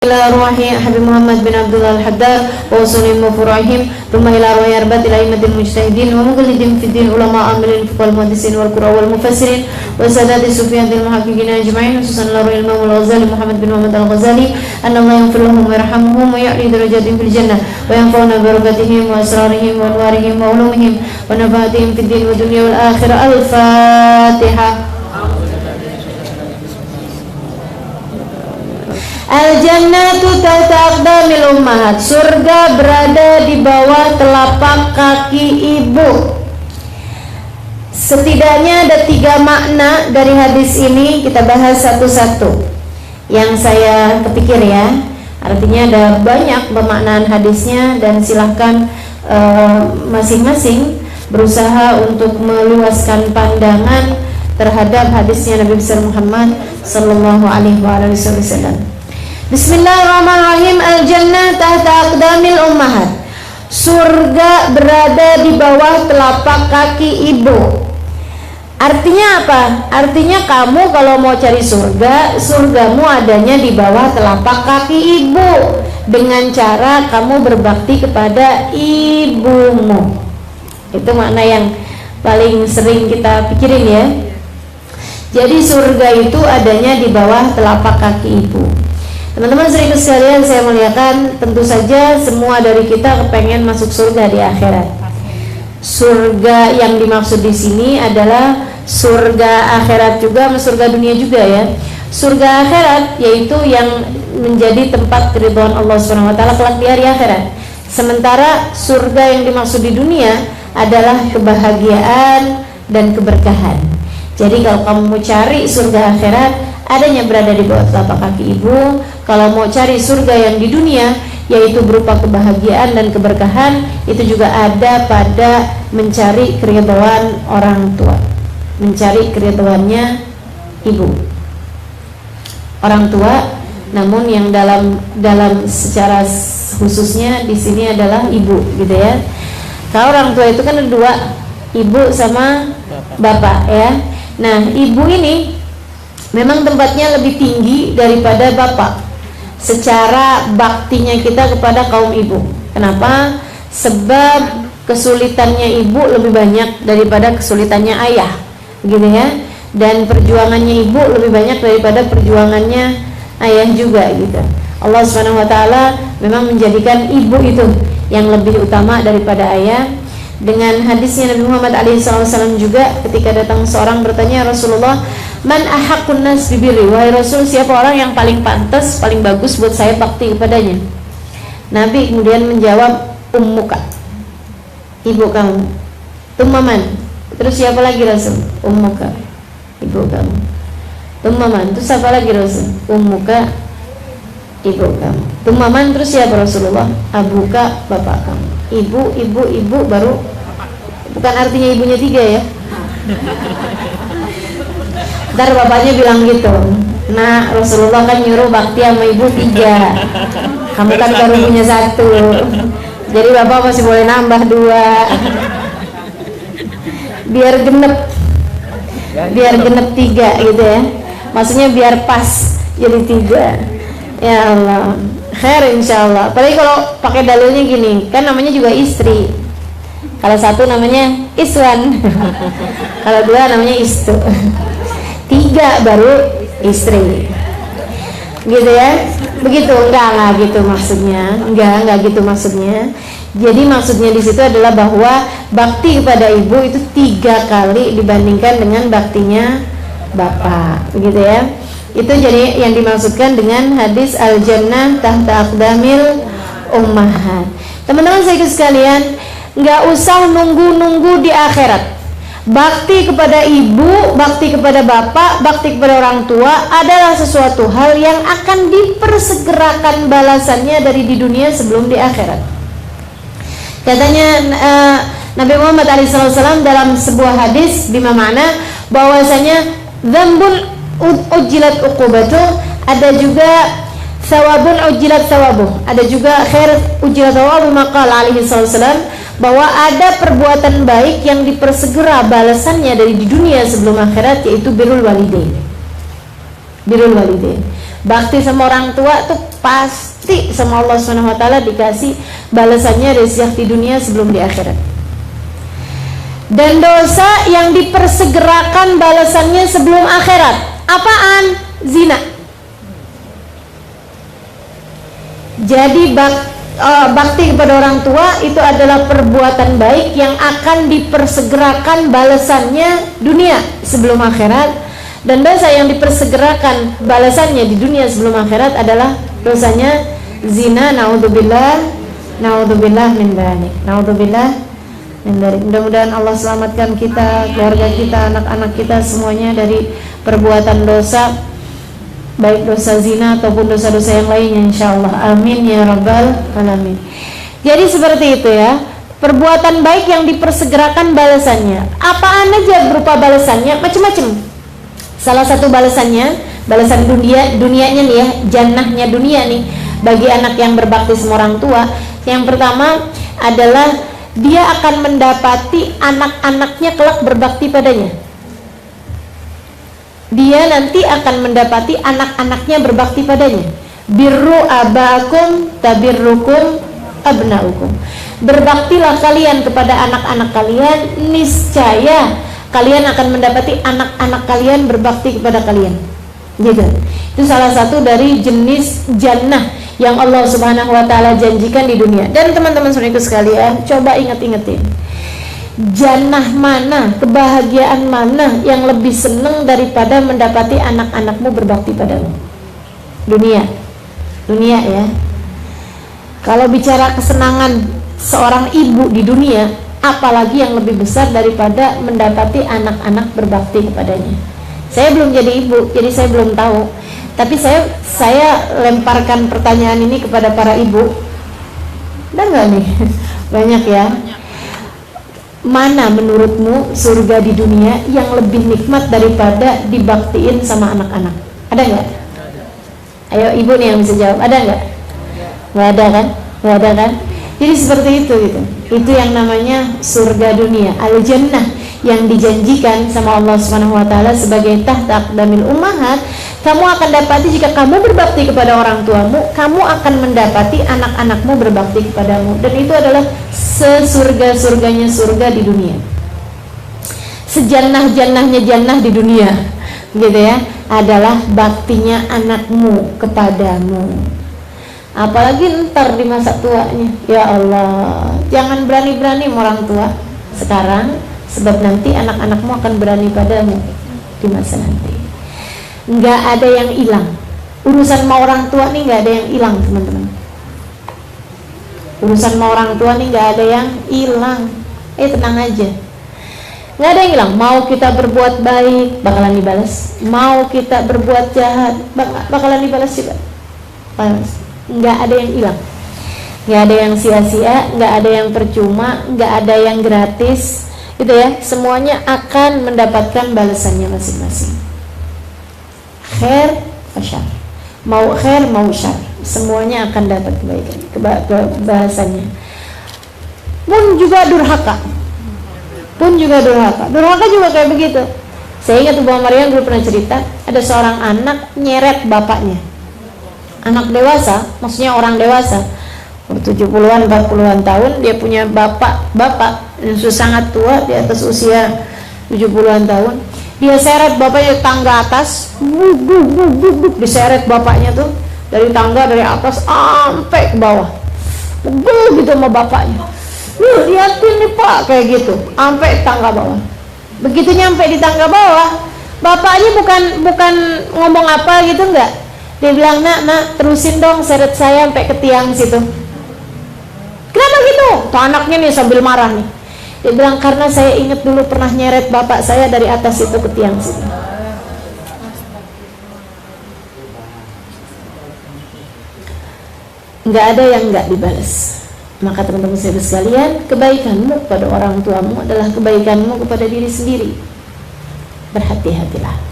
إلى روح حبيب محمد بن عبد الله الحداد وأصولهم وفروعهم ثم إلى روح أربعة الأئمة المجتهدين ومقلدين في الدين علماء عاملين الفقه والمحدثين والقراء والمفسرين وسادات الصوفية المحققين أجمعين خصوصا إلى روح الإمام الغزالي محمد بن محمد الغزالي أن الله يغفر لهم ويرحمهم ويعلي درجاتهم في الجنة وينفعنا ببركاتهم وأسرارهم وأنوارهم وعلومهم ونفعاتهم في الدين والدنيا والآخرة. الفاتحة. Al-jannatu tahta aqdamil ummahat. Surga berada di bawah telapak kaki ibu. Setidaknya ada 3 makna dari hadis ini, kita bahas satu-satu yang saya kepikir ya. Artinya ada banyak pemaknaan hadisnya dan silahkan masing-masing berusaha untuk meluaskan pandangan terhadap hadisnya Nabi besar Muhammad sallallahu alaihi wasallam. Bismillahirrahmanirrahim. Al-jannah tahta aqdamil ummahat. Surga berada di bawah telapak kaki ibu. Artinya apa? Artinya kamu kalau mau cari surga, surgamu adanya di bawah telapak kaki ibu, dengan cara kamu berbakti kepada ibumu. Itu makna yang paling sering kita pikirin ya. Jadi surga itu adanya di bawah telapak kaki ibu. Teman-teman seribu sekalian, saya muliakan, tentu saja semua dari kita kepengen masuk surga di akhirat. Surga yang dimaksud di sini adalah surga akhirat juga, surga dunia juga ya. Surga akhirat yaitu yang menjadi tempat keridhaan Allah SWT kelak di hari akhirat. Sementara surga yang dimaksud di dunia adalah kebahagiaan dan keberkahan. Jadi kalau kamu mau cari surga akhirat, adanya berada di bawah telapak kaki ibu. Kalau mau cari surga yang di dunia, yaitu berupa kebahagiaan dan keberkahan, itu juga ada pada mencari keridhaan orang tua, mencari keridhaannya ibu, orang tua. Namun yang dalam secara khususnya di sini adalah ibu, gitu ya. Kalau orang tua itu kan ada 2, ibu sama bapak ya. Nah, ibu ini memang tempatnya lebih tinggi daripada bapak secara baktinya kita kepada kaum ibu. Kenapa? Sebab kesulitannya ibu lebih banyak daripada kesulitannya ayah, gitu ya. Dan perjuangannya ibu lebih banyak daripada perjuangannya ayah juga, gitu. Allah Subhanahu wa taala memang menjadikan ibu itu yang lebih utama daripada ayah. Dengan hadisnya Nabi Muhammad SAW juga, ketika datang seorang bertanya, Rasulullah, man ahaqqun nas bibirri, wahai Rasul, siapa orang yang paling pantas, paling bagus buat saya bakti kepadanya? Nabi kemudian menjawab, ummuka, ibu kamu. Tummaman, terus siapa lagi Rasul? Ummuka, ibu kamu. Tummaman, terus siapa lagi Rasul? Ummuka, ibu kamu. Tummaman, terus siapa Rasulullah? Abuka, bapak kamu. Ibu, baru, bukan artinya ibunya 3 ya. Ntar bapaknya bilang gitu, nah Rasulullah kan nyuruh bakti sama ibu 3, kamu kan baru punya 1, jadi bapak masih boleh nambah 2, biar genep 3 gitu ya. Maksudnya biar pas jadi 3. Ya Allah, khair insyaallah. Apalagi kalau pakai dalilnya gini, kan namanya juga istri. Kalau 1 namanya iswan, kalau 2 namanya istu, 3 baru istri, gitu ya. Begitu? Enggak gitu maksudnya. Enggak gitu maksudnya. Jadi maksudnya di situ adalah bahwa bakti kepada ibu itu 3 kali dibandingkan dengan baktinya bapak, begitu ya. Itu jadi yang dimaksudkan dengan hadis al-jannah tahta aqdamil ummahat. Teman-teman saya sekalian, nggak usah nunggu di akhirat. Bakti kepada ibu, bakti kepada bapak, bakti kepada orang tua adalah sesuatu hal yang akan dipersegerakan balasannya dari di dunia sebelum di akhirat. Katanya Nabi Muhammad SAW dalam sebuah hadis, bima makna bahwasanya dzambun ujilat uqubatuh, ada juga sawabun ujilat sawabuh, ada juga khair ujilat sawabuh. Maka alaihi wasallam bahwa ada perbuatan baik yang dipersegera balasannya dari di dunia sebelum akhirat, yaitu birrul walidain. Bakti sama orang tua tuh pasti sama Allah Subhanahu wa taala dikasih balasannya dari sejak di dunia sebelum di akhirat. Dan dosa yang dipersegerakan balasannya sebelum akhirat, apaan? Zina. Jadi bakti kepada orang tua itu adalah perbuatan baik yang akan dipersegerakan balasannya dunia sebelum akhirat. Dan dosa yang dipersegerakan balasannya di dunia sebelum akhirat adalah dosanya zina. Naudzubillah min dzalik. Naudzubillah min dzalik. Mudah-mudahan Allah selamatkan kita, keluarga kita, anak-anak kita semuanya dari perbuatan dosa, baik dosa zina ataupun dosa-dosa yang lainnya, insyaallah. Amin ya rabbal alamin. Jadi seperti itu ya, perbuatan baik yang dipersegerakan balasannya. Apaan aja berupa balasannya? Macam-macam. Salah satu balasannya, balasan dunianya nih ya, jannahnya dunia nih bagi anak yang berbakti sama orang tua. Yang pertama adalah dia akan mendapati anak-anaknya kelak berbakti padanya. Dia nanti akan mendapati anak-anaknya berbakti padanya. Birru abakum tabirrukum abnaukum. Berbaktilah kalian kepada anak-anak kalian, niscaya kalian akan mendapati anak-anak kalian berbakti kepada kalian. Gitu. Itu salah satu dari jenis jannah yang Allah Subhanahu wa taala janjikan di dunia. Dan teman-teman saudaraku sekalian, coba ingat-ingatin. Jannah mana, kebahagiaan mana yang lebih senang daripada mendapati anak-anakmu berbakti padamu? Dunia. Dunia ya. Kalau bicara kesenangan seorang ibu di dunia, apalagi yang lebih besar daripada mendapati anak-anak berbakti kepadanya. Saya belum jadi ibu, jadi saya belum tahu. Tapi saya lemparkan pertanyaan ini kepada para ibu. Ada nggak nih? Banyak ya. Mana menurutmu surga di dunia yang lebih nikmat daripada dibaktiin sama anak-anak? Ada nggak? Ayo ibu nih yang bisa jawab. Ada nggak? Nggak ada kan? Nggak ada kan? Jadi seperti itu gitu. Itu yang namanya surga dunia, al-jannah, yang dijanjikan sama Allah Subhanahu wa taala sebagai tahta aqdamil ummahat. Kamu akan dapati jika kamu berbakti kepada orang tuamu, kamu akan mendapati anak-anakmu berbakti kepadamu, dan itu adalah sesurga-surganya surga di dunia. Sejannah-jannahnya jannah di dunia, gitu ya, adalah baktinya anakmu kepadamu. Apalagi ntar di masa tuanya. Ya Allah, jangan berani-berani sama orang tua sekarang, sebab nanti anak-anakmu akan berani padamu di masa nanti. Nggak ada yang hilang. Urusan sama orang tua nih nggak ada yang hilang, teman-teman. Urusan sama orang tua nih nggak ada yang hilang. Tenang aja, nggak ada yang hilang. Mau kita berbuat baik bakalan dibalas, mau kita berbuat jahat bakalan dibalas juga. Nggak ada yang hilang, nggak ada yang sia-sia, nggak ada yang percuma, nggak ada yang gratis, gitu ya. Semuanya akan mendapatkan balasannya masing-masing. Khair, syar, mau khair mau syar, semuanya akan dapat kebaikan, kebahasannya. Pun juga durhaka, durhaka juga kayak begitu. Saya ingat Bu Mariam dulu pernah cerita, ada seorang anak nyeret bapaknya. Anak dewasa, maksudnya orang dewasa, 70-an, 40-an tahun, dia punya bapak yang sudah sangat tua, di atas usia 70-an tahun. Dia seret bapaknya di tangga atas, diseret bapaknya tuh dari tangga, dari atas sampai ke bawah, gitu sama bapaknya. Lihatin nih Pak, kayak gitu, sampai tangga bawah. Begitu nyampe di tangga bawah, bapaknya bukan ngomong apa gitu, enggak. Dia bilang, nak, terusin dong seret saya sampai ke tiang situ. Kenapa gitu? Tuh anaknya nih sambil marah nih. Dia bilang, karena saya ingat dulu pernah nyeret bapak saya dari atas itu ke tiang situ. Nggak ada yang nggak dibalas. Maka teman-teman saya sekalian, kebaikanmu kepada orang tuamu adalah kebaikanmu kepada diri sendiri. Berhati-hatilah.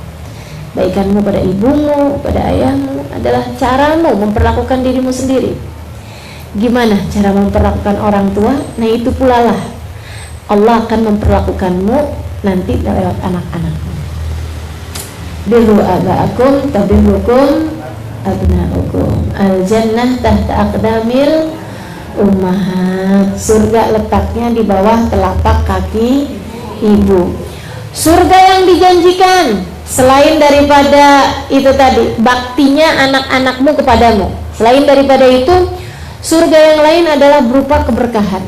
Kebaikanmu pada ibumu, pada ayahmu adalah caramu memperlakukan dirimu sendiri. Gimana cara memperlakukan orang tua? Nah itu pula lah Allah akan memperlakukanmu nanti lewat anak-anakmu. Birru aba'akum tabirrukum abna'ukum. Al-jannah tahta aqdamil ummahat. Surga letaknya di bawah telapak kaki ibu. Surga yang dijanjikan selain daripada itu tadi, baktinya anak-anakmu kepadamu. Selain daripada itu, surga yang lain adalah berupa keberkahan.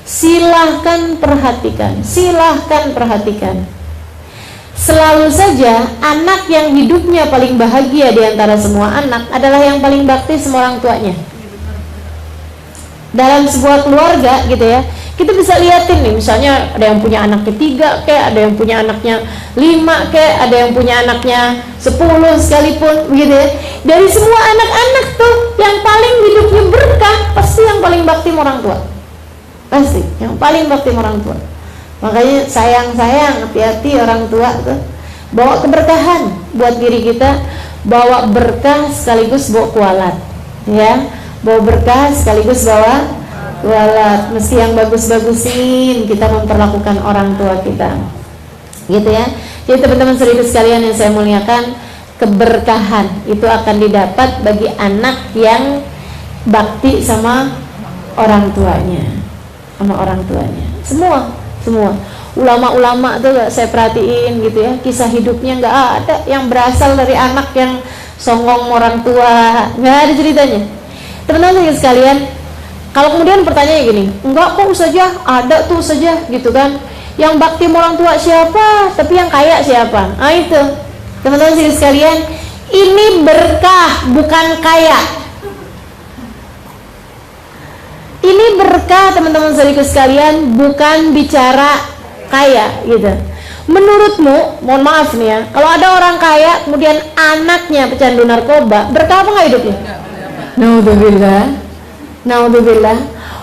Silahkan perhatikan, silahkan perhatikan. Selalu saja anak yang hidupnya paling bahagia di antara semua anak adalah yang paling bakti sama orang tuanya. Dalam sebuah keluarga gitu ya, kita bisa lihatin nih, misalnya ada yang punya anak ketiga kayak, ada yang punya anaknya 5 kayak, ada yang punya anaknya 10 sekalipun begitu ya. Dari semua anak-anak tuh yang paling hidupnya berkah pasti yang paling bakti sama orang tua. Pasti yang paling bakti sama orang tua. Makanya sayang-sayang, hati-hati orang tua tuh. Bawa keberkahan buat diri kita, bawa berkah sekaligus bawa kualat ya. Bawa berkah sekaligus bawa kualat. Mesti yang bagus-bagusin kita memperlakukan orang tua kita gitu ya. Jadi teman-teman saudara sekalian yang saya muliakan, keberkahan itu akan didapat bagi anak yang bakti sama orang tuanya. Sama orang tuanya. Semua ulama-ulama tuh saya perhatiin gitu ya, kisah hidupnya nggak ada yang berasal dari anak yang songong orang tua, nggak ada ceritanya. Teman-teman sekalian, kalau kemudian pertanyaannya gini, enggak kok Ustazah, ada tuh Ustazah gitu kan, yang bakti sama orang tua siapa, tapi yang kaya siapa? Ah itu teman-teman sekalian, ini berkah bukan kaya. Ini berkah teman-teman saudariku sekalian, bukan bicara kaya gitu. Menurutmu, mohon maaf nih ya, kalau ada orang kaya kemudian anaknya pecandu narkoba, berkah apa nggak hidupnya? Naudzubillah.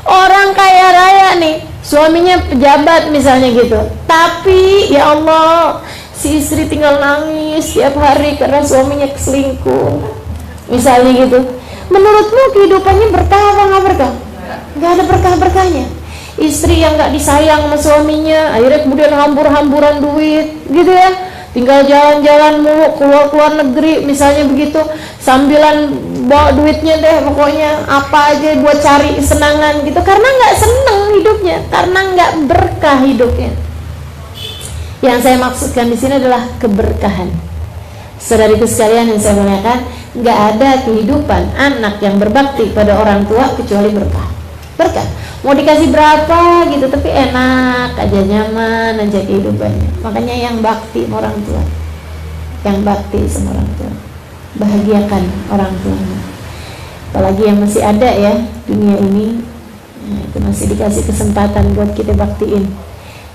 Orang kaya raya nih, suaminya pejabat misalnya gitu, tapi ya Allah, si istri tinggal nangis tiap hari karena suaminya selingkuh misalnya gitu. Menurutmu kehidupannya berkah apa nggak berkah? Nggak ada berkah-berkahnya. Istri yang nggak disayang sama suaminya, akhirnya kemudian hambur-hamburan duit gitu ya, tinggal jalan-jalan mulu, keluar negeri misalnya begitu, sambilan bawa duitnya deh pokoknya apa aja buat cari kesenangan gitu, karena nggak seneng hidupnya, karena nggak berkah hidupnya. Yang saya maksudkan di sini adalah keberkahan. Saudariku sekalian yang saya muliakan, nggak ada kehidupan anak yang berbakti pada orang tua kecuali berkah. Mau dikasih berapa gitu tapi enak aja, nyaman aja kehidupannya. Makanya yang bakti sama orang tua, yang bakti sama orang tua, bahagiakan orang tuanya. Apalagi yang masih ada ya dunia ini, nah, itu masih dikasih kesempatan buat kita baktiin.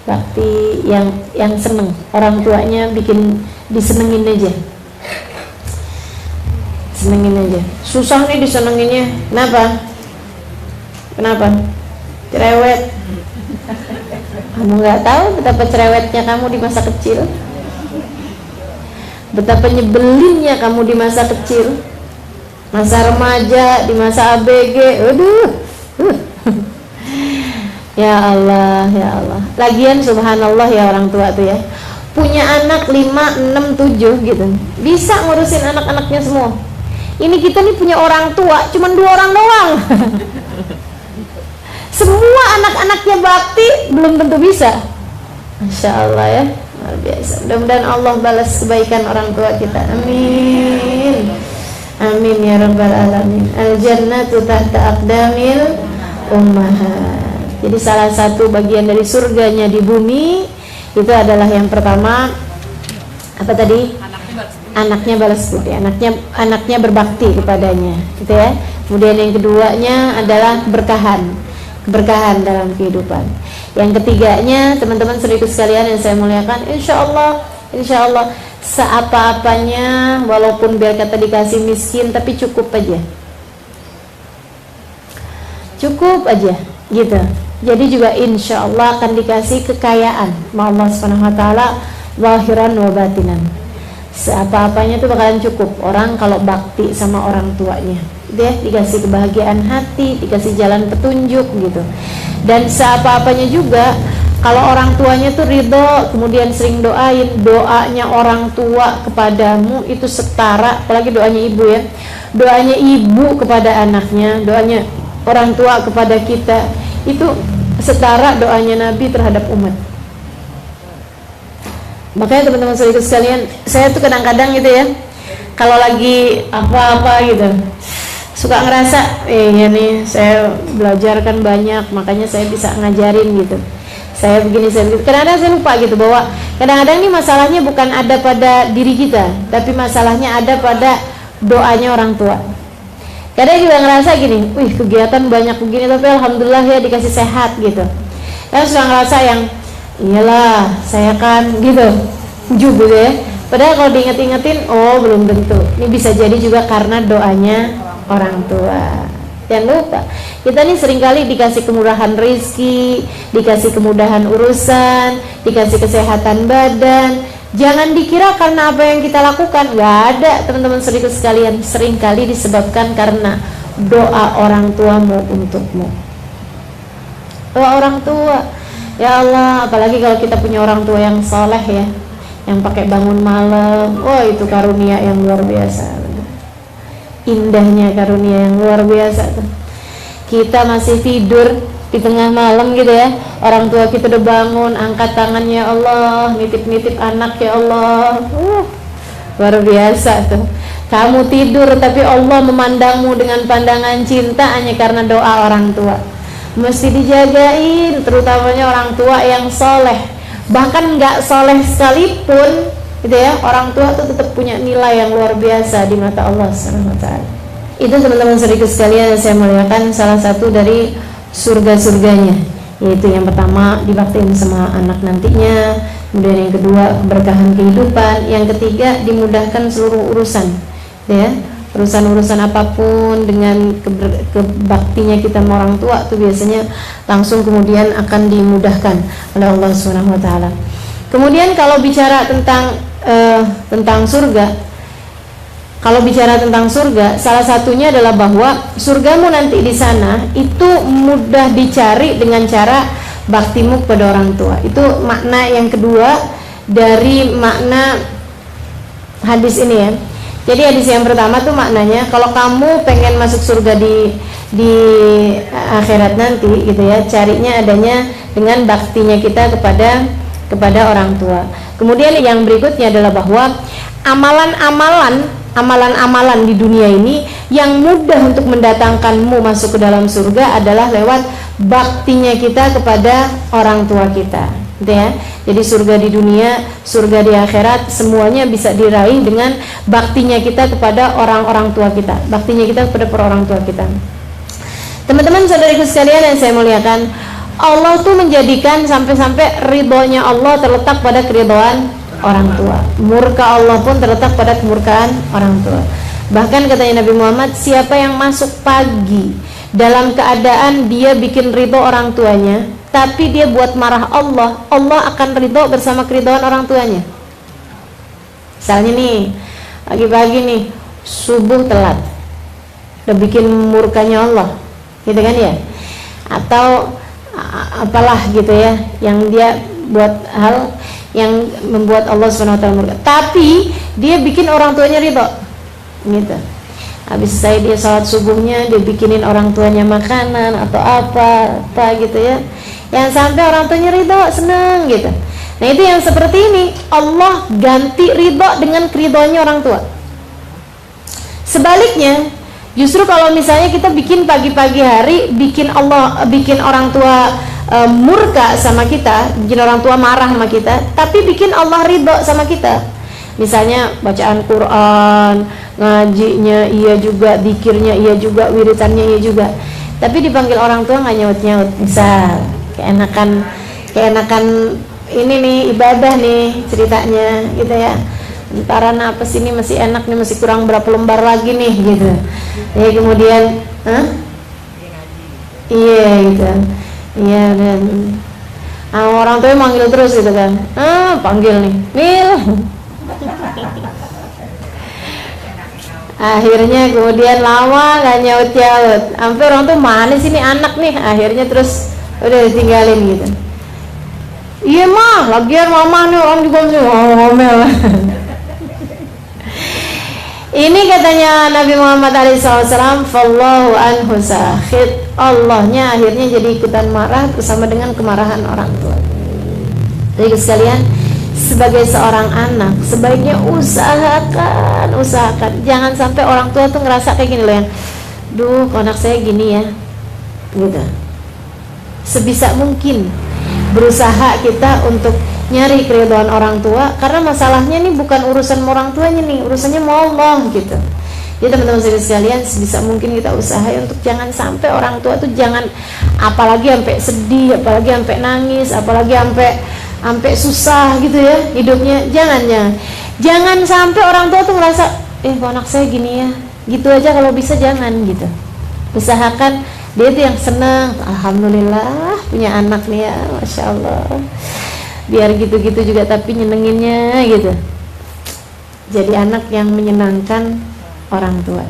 Bakti yang seneng, orang tuanya bikin disenengin aja, senengin aja. Susah nih disenenginnya, kenapa? Cerewet. Kamu nggak tahu betapa cerewetnya kamu di masa kecil, betapa nyebelinnya kamu di masa kecil, masa remaja, di masa ABG. Aduh. Ya Allah, ya Allah. Lagian subhanallah ya orang tua tuh ya, punya anak 5, 6, 7 gitu, bisa ngurusin anak-anaknya semua. Ini kita nih punya orang tua cuman 2 orang doang. Semua anak-anaknya bakti belum tentu bisa. Masya Allah ya, luar biasa. Mudah-mudahan Allah balas kebaikan orang tua kita. Amin. Amin ya rabbal alamin. Al-jannatu tahta aqdamil ummahat. Jadi salah satu bagian dari surganya di bumi itu adalah yang pertama apa tadi? Anaknya balas budi, anaknya berbakti kepadanya, gitu ya. Kemudian yang keduanya adalah keberkahan dalam kehidupan. Yang ketiganya, teman-teman saudaraku sekalian yang saya muliakan, insya Allah seapa-apanya, walaupun biar kata dikasih miskin tapi cukup aja gitu. Jadi juga insya Allah akan dikasih kekayaan sama Allah Subhanahu Wa Taala, zahiran wa batinan. Seapa-apanya itu bakalan cukup orang kalau bakti sama orang tuanya. Dia dikasih kebahagiaan hati, dikasih jalan petunjuk gitu. Dan seapa-apanya juga Kalau orang tuanya tuh ridho, kemudian sering doain, doanya orang tua kepadamu itu setara, apalagi doanya ibu ya, doanya ibu kepada anaknya, doanya orang tua kepada kita, itu setara doanya Nabi terhadap umat. Makanya teman-teman saudara sekalian, saya tuh kadang-kadang gitu ya, kalau lagi apa-apa gitu, suka ngerasa, ya nih saya belajar kan banyak, makanya saya bisa ngajarin gitu. Saya begini, saya begitu. Kadang-kadang saya lupa gitu bahwa kadang-kadang ini masalahnya bukan ada pada diri kita, tapi masalahnya ada pada doanya orang tua. Kadang juga ngerasa gini, wih kegiatan banyak begini, tapi alhamdulillah ya dikasih sehat gitu. Kadang suka ngerasa yang, iyalah saya kan gitu, juga ya. Padahal kalau diinget-ingetin, oh belum tentu. Ini bisa jadi juga karena doanya orang tua. Jangan lupa, kita nih seringkali dikasih kemudahan rezeki, dikasih kemudahan urusan, dikasih kesehatan badan. Jangan dikira karena apa yang kita lakukan, nggak ada teman-teman saudara sekalian. Seringkali disebabkan karena doa orang tuamu untukmu. Doa orang tua, ya Allah, apalagi kalau kita punya orang tua yang soleh ya, yang pakai bangun malam, oh itu karunia yang luar biasa. Indahnya karunia yang luar biasa tuh. Kita masih tidur di tengah malam gitu ya, orang tua kita udah bangun, angkat tangannya, Allah nitip-nitip anak ya Allah, luar biasa tuh. Kamu tidur tapi Allah memandangmu dengan pandangan cinta hanya karena doa orang tua. Mesti dijagain, terutamanya orang tua yang soleh. Bahkan nggak soleh sekalipun gitu ya, orang tua tuh tetap punya nilai yang luar biasa di mata Allah SWT. Itu teman-teman saudara sekalian yang saya muliakan, salah satu dari surga-surganya, yaitu yang pertama dibaktiin sama anak nantinya, kemudian yang kedua keberkahan kehidupan, yang ketiga dimudahkan seluruh urusan ya, urusan-urusan apapun dengan kebaktinya kita sama orang tua tuh biasanya langsung kemudian akan dimudahkan oleh Allah SWT. Kemudian kalau bicara tentang surga, kalau bicara tentang surga, salah satunya adalah bahwa surgamu nanti di sana itu mudah dicari dengan cara baktimu kepada orang tua. Itu makna yang kedua dari makna hadis ini ya. Jadi hadis yang pertama tuh maknanya kalau kamu pengen masuk surga di akhirat nanti gitu ya, carinya adanya dengan baktinya kita kepada orang tua. Kemudian yang berikutnya adalah bahwa amalan-amalan di dunia ini yang mudah untuk mendatangkanmu masuk ke dalam surga adalah lewat baktinya kita kepada orang tua kita, gitu ya. Jadi surga di dunia, surga di akhirat, semuanya bisa diraih dengan baktinya kita kepada orang-orang tua kita, baktinya kita kepada orang tua kita. Teman-teman saudariku sekalian yang saya muliakan, Allah tuh menjadikan sampai-sampai ridhonya Allah terletak pada keridhaan orang tua. Murka Allah pun terletak pada kemurkaan orang tua. Bahkan katanya Nabi Muhammad, siapa yang masuk pagi dalam keadaan dia bikin ridho orang tuanya, tapi dia buat marah Allah, Allah akan ridho bersama keridhaan orang tuanya. Misalnya nih, pagi-pagi nih, subuh telat, udah bikin murkanya Allah, gitu kan ya? Atau apalah gitu ya, yang dia buat hal yang membuat Allah SWT murka, tapi dia bikin orang tuanya ridho gitu. Habis selesai dia sholat subuhnya, dia bikinin orang tuanya makanan atau apa gitu ya, yang sampai orang tuanya ridho, seneng gitu. Nah itu yang seperti ini, Allah ganti ridho dengan keridhoannya orang tua. Sebaliknya, justru kalau misalnya kita bikin pagi-pagi hari, bikin orang tua murka sama kita, bikin orang tua marah sama kita, tapi bikin Allah ridho sama kita. Misalnya bacaan Quran, ngajinya iya juga, zikirnya iya juga, wiritannya iya juga, tapi dipanggil orang tua nggak nyaut-nyaut. Misal keenakan ini nih ibadah nih ceritanya gitu ya, antara napas ini masih enak nih, masih kurang berapa lembar lagi nih gitu ya, kemudian iya gitu iya, dan orang tuanya manggil terus gitu kan, panggil nih Mil. Akhirnya kemudian lama gak nyaut-nyaut, sampai orang tuh mana sih nih anak nih, akhirnya terus udah ditinggalin gitu. Iya mah, lagian mama nih orang juga masih ngomel. Ini katanya Nabi Muhammad SAW, fallahu anhu sakhid. Allahnya akhirnya jadi ikutan marah bersama dengan kemarahan orang tua. Jadi sekalian, sebagai seorang anak sebaiknya usahakan jangan sampai orang tua tuh ngerasa kayak gini loh, yang duh kok anak saya gini ya gitu. Sebisa mungkin berusaha kita untuk nyari keridhaan orang tua, karena masalahnya nih bukan urusan orang tuanya nih, urusannya mau Allah gitu. Jadi teman-teman sekalian, sebisa mungkin kita usaha untuk jangan sampai orang tua tuh jangan, apalagi sampai sedih, apalagi sampai nangis, apalagi sampai susah gitu ya hidupnya. Jangan sampai orang tua tuh ngerasa kok anak saya gini ya, gitu aja. Kalau bisa jangan gitu. Usahakan dia tuh yang senang, alhamdulillah punya anak nih ya, masya Allah, biar gitu-gitu juga tapi nyenenginnya gitu. Jadi anak yang menyenangkan orang tua,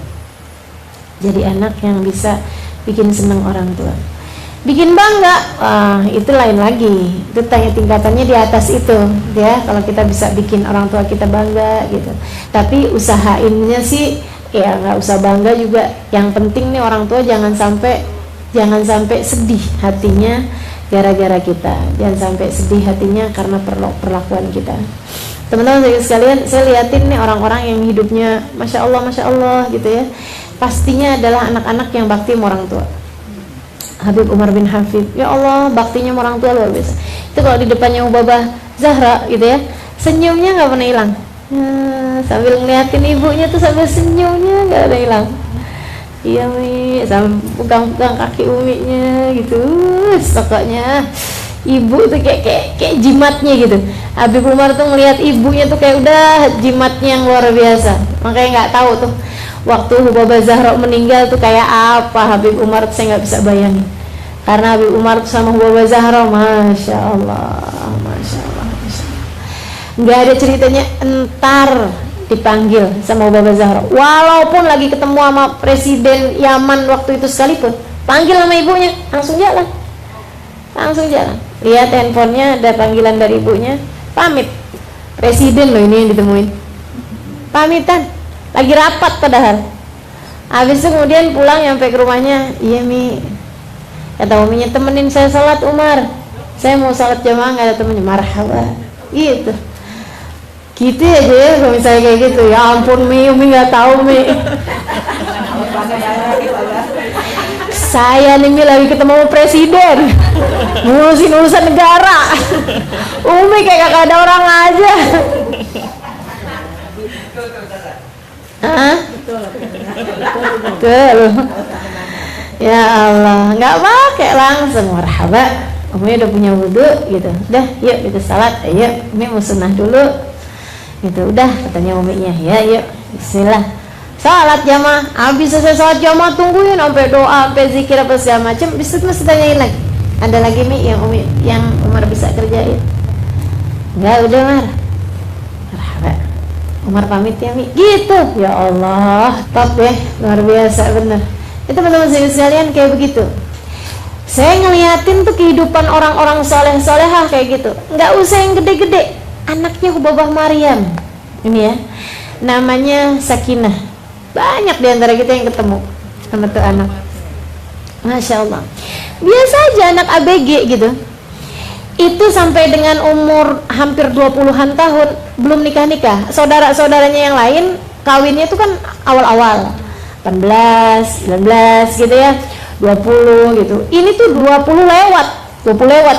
jadi anak yang bisa bikin senang orang tua, bikin bangga. Itu lain lagi, itu tingkatannya di atas itu ya, kalau kita bisa bikin orang tua kita bangga gitu. Tapi usahainnya sih ya nggak usah bangga juga, yang penting nih orang tua jangan sampai sedih hatinya gara-gara kita, jangan sampai sedih hatinya karena perlakuan kita. Teman-teman sekalian, saya liatin nih orang-orang yang hidupnya masya Allah gitu ya, pastinya adalah anak-anak yang bakti sama orang tua. Habib Umar bin Hafid, ya Allah, baktinya sama orang tua luar biasa. Itu kalau di depannya Ubabah Zahra gitu ya, senyumnya nggak pernah hilang. Sambil ngeliatin ibunya tuh sambil senyumnya nggak ada hilang. Iya Mi, sambil pegang-pegang kaki uminya gitu. Pokoknya ibu tuh kayak jimatnya gitu. Habib Umar tuh ngelihat ibunya tuh kayak udah jimatnya yang luar biasa. Makanya nggak tahu tuh waktu Ubabah Zahra meninggal tuh kayak apa Habib Umar tuh, saya nggak bisa bayangin. Karena Habib Umar tuh sama Ubabah Zahra, masya Allah. Nggak ada ceritanya entar dipanggil sama Ubabah Zahra, walaupun lagi ketemu sama presiden Yaman waktu itu sekalipun, panggil sama ibunya, langsung jalan. Lihat handphonenya ada panggilan dari ibunya, pamit. Presiden loh ini yang ditemuin, pamitan, lagi rapat padahal. Habis itu kemudian pulang nyampe ke rumahnya, iya Mi, kata uminya, temenin saya sholat Umar, saya mau sholat jamaah nggak ada temennya. Marhaba gitu aja ya kalau misalnya kayak gitu. Ya ampun Mi, Umi nggak tahu Mi, saya nih Mi lagi ketemu presiden ngurusin urusan negara. Umi kayak gak ada orang aja. Betul. Ya Allah, nggak pakai langsung marhaba, Umi udah punya wudhu gitu, udah yuk kita salat, ayo Umi mau sunnah dulu gitu. Udah katanya uminya, ya yuk bismillah salat jamaah. Habis selesai salat jamaah tungguin sampai doa, sampai zikir apa segala macam. Bisa masih tanyain lagi, ada lagi Mi yang Umar bisa kerjain? Enggak, udah Umar, marhaba, Umar pamit ya Mi gitu. Ya Allah, top ya, luar biasa bener. Itu teman-teman sekalian kayak begitu. Saya ngeliatin tuh kehidupan orang-orang soleh-solehah kayak gitu. Nggak usah yang gede-gede. Anaknya Ubabah Maryam ini ya, namanya Sakinah. Banyak diantara kita yang ketemu sama tuh anak, masya Allah. Biasa aja anak ABG gitu. Itu sampai dengan umur hampir 20-an tahun belum nikah-nikah. Saudara-saudaranya yang lain kawinnya itu kan awal-awal 18, 19 gitu ya, 20 gitu. Ini tuh 20 lewat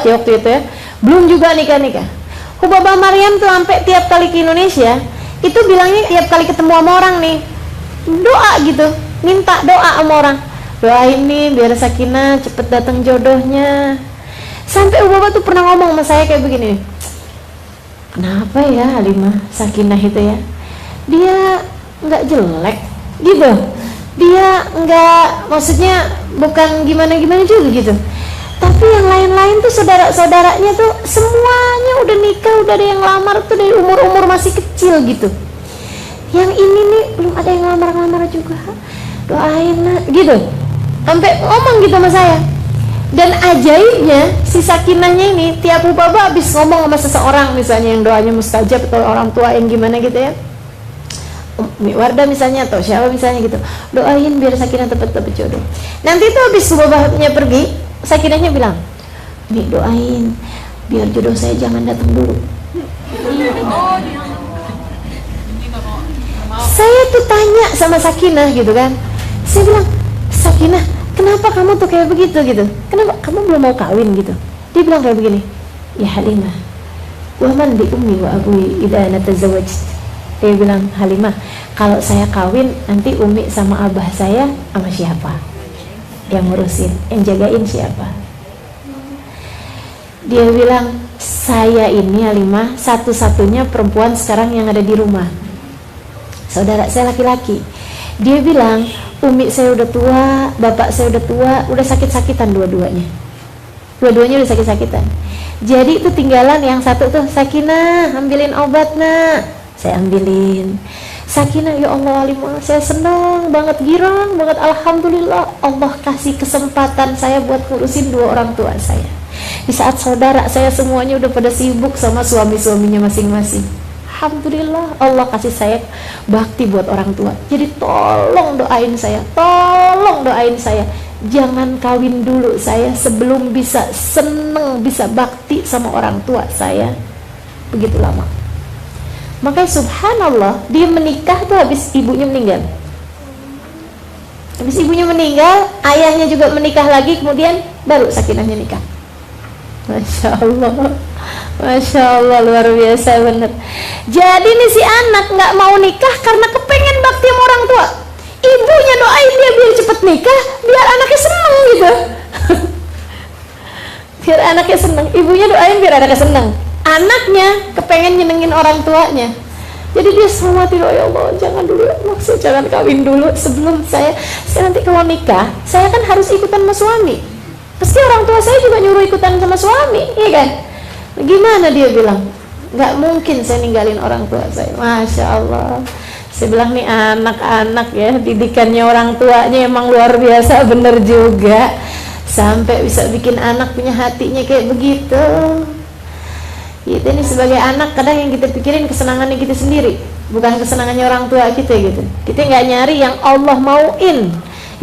ya waktu itu ya, belum juga nikah-nikah. Ubabah Maryam tuh sampai tiap kali ke Indonesia itu bilangnya tiap kali ketemu sama orang nih doa gitu, minta doa sama orang, doain nih biar Sakinah cepet datang jodohnya. Sampai Ubabah tuh pernah ngomong sama saya kayak begini, kenapa ya Halimah Sakinah itu ya, dia nggak jelek gitu, dia nggak, maksudnya bukan gimana-gimana juga gitu, tapi yang lain-lain tuh saudara-saudaranya tuh semuanya udah nikah, udah ada yang lamar tuh dari umur-umur masih kecil gitu. Yang ini nih belum ada yang lamar-lamar juga, doain lah gitu. Sampai ngomong gitu sama saya, Dan ajaibnya si Sakinahnya ini tiap Baba habis ngomong sama seseorang, misalnya yang doanya mustajab atau orang tua yang gimana gitu ya, Umi Wardah misalnya atau siapa misalnya gitu, doain biar Sakinah dapat jodoh. Nanti tuh habis Babanya pergi, Sakinahnya bilang, Umi doain biar jodoh saya jangan datang dulu. Saya tuh tanya sama Sakinah gitu kan, saya bilang, Sakinah, kenapa kamu tuh kayak begitu gitu? Kenapa kamu belum mau kawin gitu? Dia bilang kayak begini, ya Halimah, wa man bi ummi wa abui idza natazawwaj. Dia bilang, Halimah, kalau saya kawin nanti umi sama abah saya sama siapa? Yang ngurusin, yang jagain siapa? Dia bilang, saya ini Halimah satu-satunya perempuan sekarang yang ada di rumah. Saudara saya laki-laki. Dia bilang, umi saya udah tua, bapak saya udah tua, udah sakit-sakitan dua-duanya udah sakit-sakitan. Jadi itu tinggalan yang satu tuh, Sakinah ambilin obat nak. Saya ambilin. Sakinah, ya Allah Halimah, saya senang banget, girang banget, alhamdulillah Allah kasih kesempatan saya buat ngurusin dua orang tua saya di saat saudara saya semuanya udah pada sibuk sama suami-suaminya masing-masing. Alhamdulillah Allah kasih saya bakti buat orang tua. Jadi tolong doain saya, jangan kawin dulu saya sebelum bisa seneng, bisa bakti sama orang tua saya begitu lama. Makanya subhanallah, dia menikah tuh habis ibunya meninggal. Habis ibunya meninggal, ayahnya juga menikah lagi, kemudian baru Sakinahnya nikah. Masya Allah luar biasa bener. Jadi nih si anak nggak mau nikah karena kepengen bakti sama orang tua. Ibunya doain dia biar cepet nikah, biar anaknya seneng gitu. Biar anaknya seneng, ibunya doain biar anaknya seneng. Anaknya kepengen nyenengin orang tuanya. Jadi dia selamatin, oh ya Allah jangan dulu, maksud jangan kawin dulu sebelum saya nanti kalau nikah, saya kan harus ikutan sama suami. Pasti orang tua saya juga nyuruh ikutan sama suami, iya kan? Gimana dia bilang? Nggak mungkin saya ninggalin orang tua saya. Masya Allah. Saya bilang nih anak-anak ya, didikannya orang tuanya emang luar biasa bener juga. Sampai bisa bikin anak punya hatinya kayak begitu. Kita ini sebagai anak kadang yang kita pikirin kesenangannya kita sendiri, bukan kesenangannya orang tua kita gitu. Kita nggak nyari yang Allah mauin,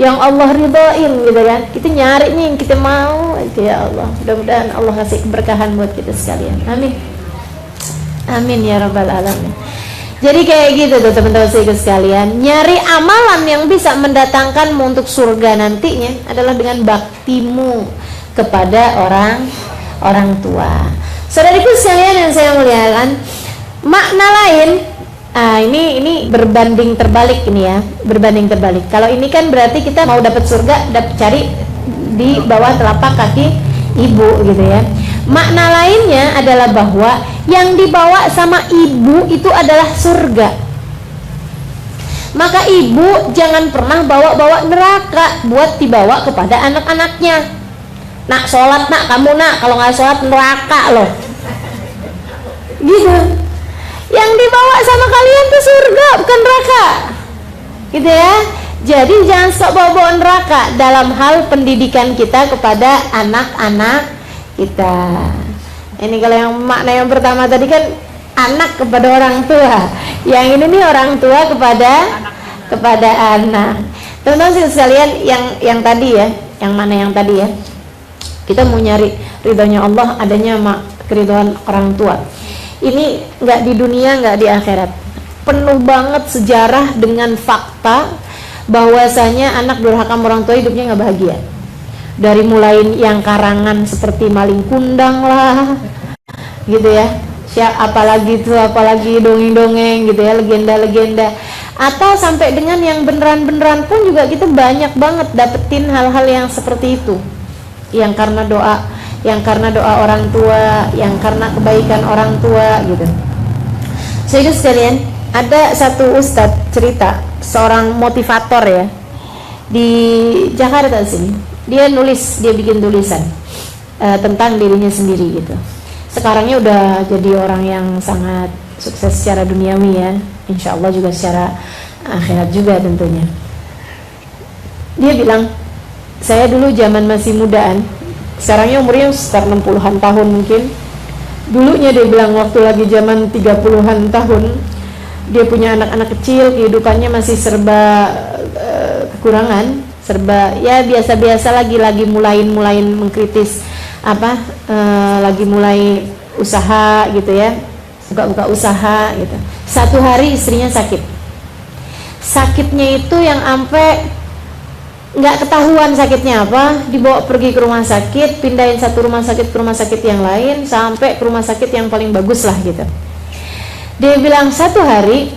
yang Allah ridhoin gitu kan. Kita nyarinya yang kita mau itu ya Allah. Mudah-mudahan Allah kasih keberkahan buat kita sekalian. Amin. Amin ya rabbal alamin. Jadi kayak gitu tuh teman-teman sekalian, nyari amalan yang bisa mendatangkanmu untuk surga nantinya adalah dengan baktimu kepada orang tua. Saudariku sekalian yang saya muliakan, makna lain, ini berbanding terbalik ini ya, berbanding terbalik. Kalau ini kan berarti kita mau dapat surga, cari di bawah telapak kaki ibu gitu ya. Makna lainnya adalah bahwa yang dibawa sama ibu itu adalah surga. Maka ibu jangan pernah bawa-bawa neraka buat dibawa kepada anak-anaknya. Nak sholat nak, kamu nak, kalau nggak sholat neraka loh gitu. Yang dibawa sama kalian tuh surga bukan neraka gitu ya. Jadi jangan sok bawa-bawa neraka dalam hal pendidikan kita kepada anak-anak kita. Ini kalau yang makna yang pertama tadi kan anak kepada orang tua, yang ini nih orang tua kepada anak. Teman-teman sekalian, yang tadi ya, yang mana yang tadi ya, kita mau nyari ridhonya Allah, adanya keridhaan orang tua. Ini nggak di dunia, nggak di akhirat. Penuh banget sejarah dengan fakta bahwasanya anak durhaka orang tua hidupnya nggak bahagia. Dari mulai yang karangan seperti maling kundang lah, gitu ya. Apalagi dongeng-dongeng gitu ya, legenda-legenda. Atau sampai dengan yang beneran-beneran pun juga kita banyak banget dapetin hal-hal yang seperti itu. Yang karena doa orang tua, yang karena kebaikan orang tua gitu. Jadi sekalian, ada satu ustadz cerita, seorang motivator ya, di Jakarta sini. Dia bikin tulisan tentang dirinya sendiri gitu. Sekarangnya udah jadi orang yang sangat sukses secara duniawi ya, insya Allah juga secara akhirat juga tentunya. Dia bilang, saya dulu zaman masih mudaan Sekarangnya umurnya sekitar 60-an tahun mungkin. Dulunya dia bilang waktu lagi zaman 30-an tahun, dia punya anak-anak kecil, kehidupannya masih serba kekurangan, serba ya biasa-biasa, lagi mulai mengkritis lagi mulai usaha gitu ya, buka usaha gitu. Satu hari istrinya sakitnya itu yang sampai nggak ketahuan sakitnya apa, dibawa pergi ke rumah sakit, pindahin satu rumah sakit ke rumah sakit yang lain, sampai ke rumah sakit yang paling bagus lah gitu. Dia bilang satu hari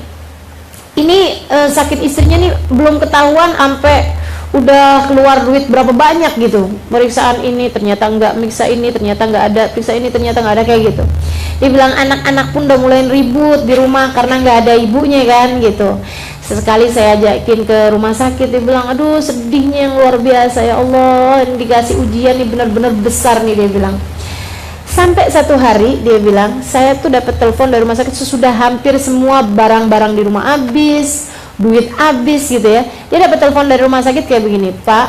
ini sakit istrinya nih belum ketahuan sampai udah keluar duit berapa banyak gitu, periksaan ini ternyata enggak, periksa ini ternyata enggak ada, periksa ini ternyata enggak ada, kayak gitu. Dia bilang anak-anak pun udah mulai ribut di rumah karena nggak ada ibunya kan gitu. Sesekali saya ajakin ke rumah sakit, dia bilang aduh sedihnya yang luar biasa, ya Allah ini dikasih ujian nih benar-benar besar nih, dia bilang. Sampai satu hari dia bilang saya tuh dapat telepon dari rumah sakit sesudah hampir semua barang-barang di rumah habis, duit habis gitu ya. Dia dapat telepon dari rumah sakit kayak begini, Pak,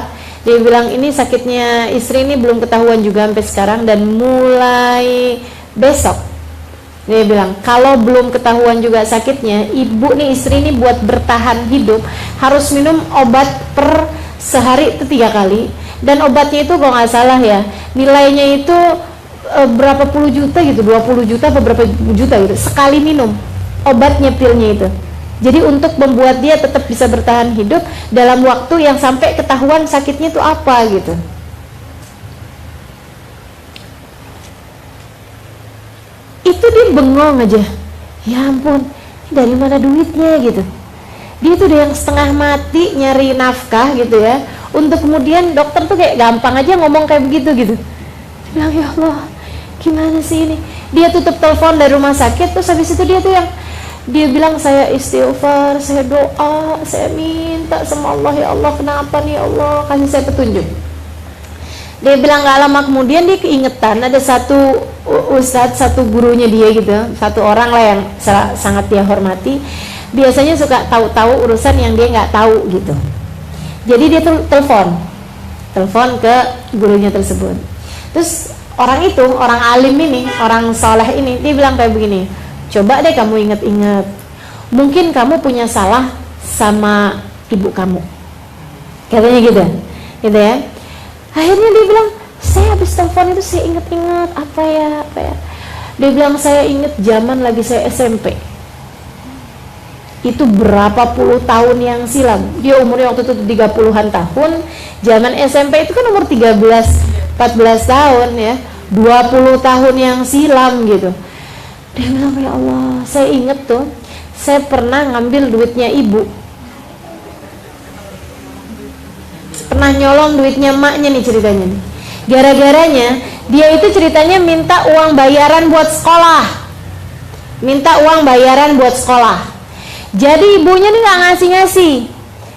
dia bilang ini sakitnya istri ini belum ketahuan juga sampai sekarang, dan mulai besok dia bilang kalau belum ketahuan juga sakitnya, ibu nih istri ini buat bertahan hidup harus minum obat per sehari itu 3 kali, dan obatnya itu kalau nggak salah ya nilainya itu berapa puluh juta gitu, 20 juta atau berapa juta gitu sekali minum obatnya, pilnya itu. Jadi untuk membuat dia tetap bisa bertahan hidup dalam waktu yang sampai ketahuan sakitnya itu apa gitu. Itu dia bengong aja, ya ampun dari mana duitnya gitu. Dia tuh udah yang setengah mati nyari nafkah gitu ya, untuk kemudian dokter tuh kayak gampang aja ngomong kayak begitu gitu. Dia bilang ya Allah gimana sih ini. Dia tutup telepon dari rumah sakit, terus habis itu dia tuh yang dia bilang saya istighfar, saya doa, saya minta sama Allah, ya Allah kenapa nih ya Allah, kasih saya petunjuk. Dia bilang gak lama kemudian dia keingetan ada satu ustadz, satu gurunya dia gitu, satu orang lah yang sangat dia hormati, biasanya suka tahu-tahu urusan yang dia nggak tahu gitu. Jadi dia tuh telepon ke gurunya tersebut. Terus orang itu, orang alim ini, orang soleh ini, dia bilang kayak begini, coba deh kamu ingat-ingat, mungkin kamu punya salah sama ibu kamu, katanya gitu ya. Akhirnya dia bilang, saya habis telepon itu saya ingat-ingat apa ya. Dia bilang saya ingat zaman lagi saya SMP. Itu berapa puluh tahun yang silam. Dia umurnya waktu itu 30-an tahun. Zaman SMP itu kan umur 13, 14 tahun ya. 20 tahun yang silam gitu. Dia bilang ya Allah, saya ingat tuh, saya pernah ngambil duitnya ibu, pernah nyolong duitnya maknya nih ceritanya nih. Gara-garanya dia itu ceritanya minta uang bayaran buat sekolah. Jadi ibunya nih nggak ngasih.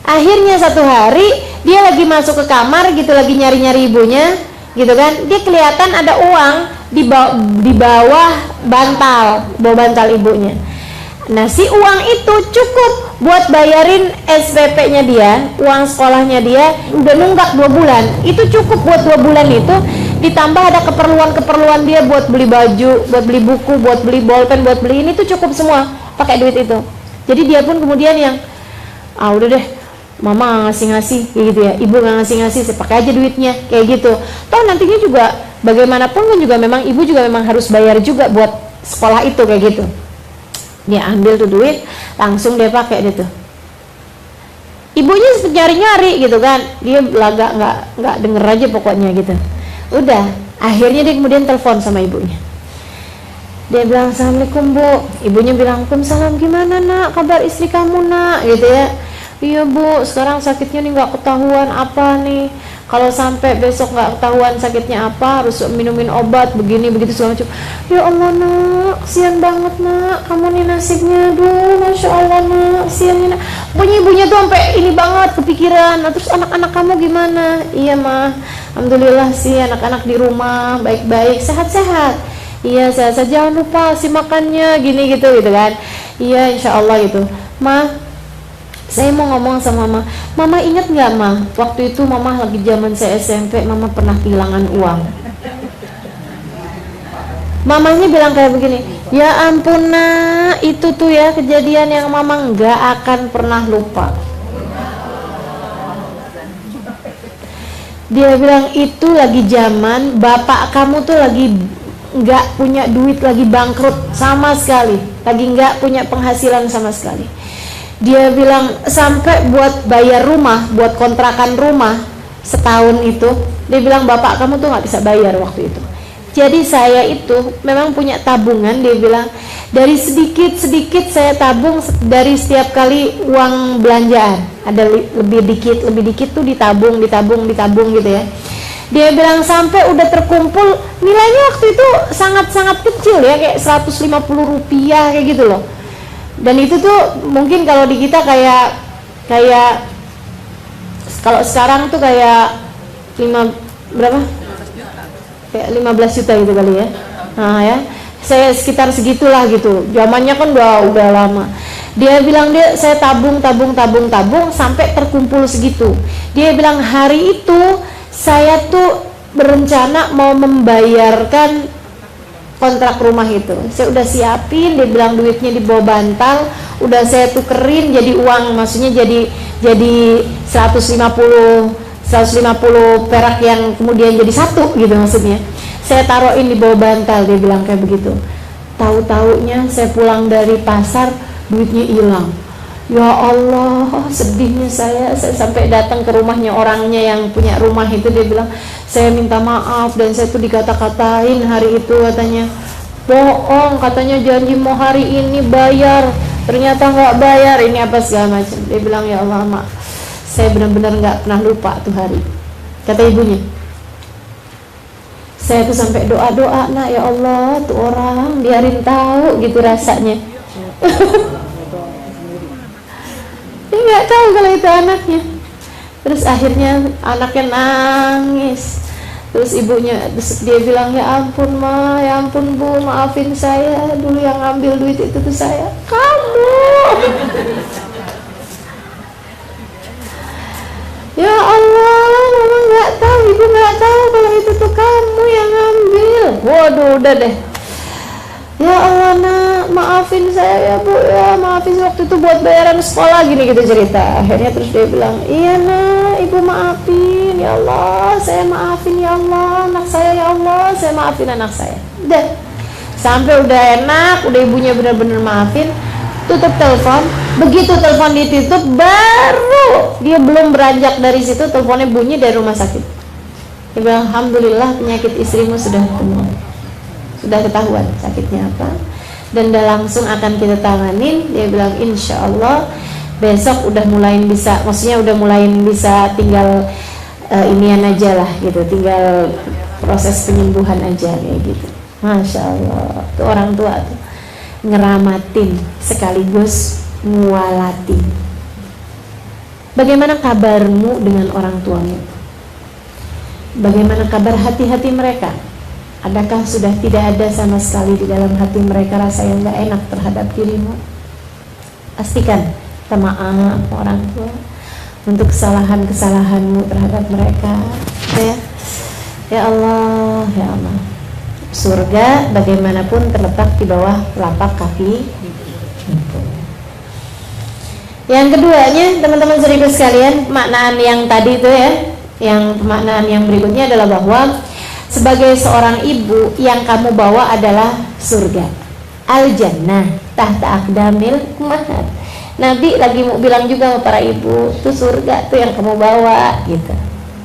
Akhirnya satu hari dia lagi masuk ke kamar gitu, lagi nyari-nyari ibunya gitu kan, dia kelihatan ada uang di bawah bantal ibunya. Nah si uang itu cukup buat bayarin SPP-nya dia, uang sekolahnya dia udah nunggak 2 bulan. Itu cukup buat 2 bulan itu, ditambah ada keperluan dia buat beli baju, buat beli buku, buat beli bolpen, buat beli ini, tuh cukup semua pakai duit itu. Jadi dia pun kemudian yang udah deh, mama nggak ngasih kayak gitu ya, ibu nggak ngasih, saya pakai aja duitnya kayak gitu. Toh nantinya juga bagaimanapun kan juga memang ibu juga memang harus bayar juga buat sekolah itu kayak gitu. Dia ambil tuh duit, langsung dia pakai deh tuh. Ibunya nyari-nyari gitu kan, dia laga nggak denger aja pokoknya gitu. Udah, akhirnya dia kemudian telepon sama ibunya. Dia bilang assalamualaikum bu. Ibunya bilang waalaikumsalam, gimana nak kabar istri kamu nak gitu ya. Iya bu, sekarang sakitnya nih nggak ketahuan apa nih. Kalau sampai besok nggak ketahuan sakitnya apa, harus minumin obat begini begitu segala macam. Ya Allah nak, kasihan banget nak, kamu nih nasibnya, aduh masya Allah nak, kasihan nak. Pokoknya ibunya tuh sampai ini banget kepikiran. Nah, terus anak-anak kamu gimana? Iya mah, alhamdulillah sih anak-anak di rumah baik-baik, sehat-sehat. Iya sehat-sehat, jangan lupa sih makannya gini gitu kan. Iya insya Allah gitu. Mah, saya mau ngomong sama mama ingat nggak mah, waktu itu mama lagi zaman saya SMP, mama pernah kehilangan uang. Mamanya bilang kayak begini, ya ampun nak, itu tuh ya kejadian yang mama nggak akan pernah lupa. Dia bilang itu lagi zaman bapak kamu tuh lagi nggak punya duit, lagi bangkrut sama sekali, lagi nggak punya penghasilan sama sekali. Dia bilang sampai buat bayar rumah, buat kontrakan rumah setahun itu, dia bilang bapak kamu tuh nggak bisa bayar waktu itu. Jadi saya itu memang punya tabungan, dia bilang dari sedikit saya tabung dari setiap kali uang belanjaan, ada lebih dikit tuh ditabung gitu ya. Dia bilang sampai udah terkumpul nilainya waktu itu sangat-sangat kecil ya, kayak 150 rupiah kayak gitu loh. Dan itu tuh mungkin kalau di kita kayak kalau sekarang tuh kayak berapa? Kayak 15 juta gitu kali ya. Nah ya, saya sekitar segitulah gitu. Zamannya kan udah lama. Dia bilang saya tabung sampai terkumpul segitu. Dia bilang hari itu saya tuh berencana mau membayarkan kontrak rumah itu. Saya udah siapin, dia bilang duitnya di bawah bantal, udah saya tukerin jadi uang, maksudnya jadi 150 perak yang kemudian jadi satu gitu maksudnya. Saya taruhin di bawah bantal, dia bilang kayak begitu. Tahu-taunya saya pulang dari pasar, duitnya hilang. Ya Allah, sedihnya saya sampai datang ke rumahnya orangnya yang punya rumah itu, dia bilang, saya minta maaf dan saya tuh dikata-katain hari itu, katanya bohong, katanya janji mau hari ini bayar, ternyata nggak bayar, ini apa segala macam. Dia bilang ya Allah mak, saya benar-benar nggak pernah lupa tuh hari. Kata ibunya, saya tuh sampai doa-doa, nak ya Allah tuh orang biarin tahu gitu rasanya. Dia nggak tahu kalau itu anaknya. Terus akhirnya anaknya nangis. Terus dia bilang ya ampun ma, ya ampun bu, maafin saya, dulu yang ngambil duit itu tuh saya. Kamu. Ya Allah, mama nggak tahu, ibu nggak tahu kalau itu tuh kamu yang ngambil. Waduh, udah deh. Ya Allah nak, maafin saya ya bu ya, maafin waktu itu buat bayaran sekolah gini gitu cerita. Akhirnya terus dia bilang, iya nak, ibu maafin ya Allah, saya maafin ya Allah, anak saya ya Allah, saya maafin anak saya. Udah, sampai udah enak, udah ibunya benar-benar maafin, tutup telepon. Begitu telepon ditutup, baru dia belum beranjak dari situ, teleponnya bunyi dari rumah sakit. Dia bilang, alhamdulillah penyakit istrimu sudah ketemu, sudah ketahuan sakitnya apa, dan udah langsung akan kita tanganin. Dia bilang insya Allah besok udah mulai bisa, maksudnya udah mulai bisa tinggal inian aja lah gitu, tinggal proses penyembuhan aja kayak gitu. Masya Allah, tuh orang tua tuh ngeramatin sekaligus ngualatin. Bagaimana kabarmu dengan orang tuamu? Bagaimana kabar hati-hati mereka? Adakah sudah tidak ada sama sekali di dalam hati mereka rasa yang gak enak terhadap dirimu? Pastikan minta maaf orang tua untuk kesalahan-kesalahanmu terhadap mereka. Ya Allah, ya Allah. Surga bagaimanapun terletak di bawah telapak kaki. Yang keduanya, teman-teman saudara sekalian, pemaknaan yang tadi itu ya, yang pemaknaan yang berikutnya adalah bahwa sebagai seorang ibu yang kamu bawa adalah surga, al-jannah tahta aqdamil ummahat. Nabi lagi mau bilang juga sama para ibu, itu surga tuh yang kamu bawa gitu,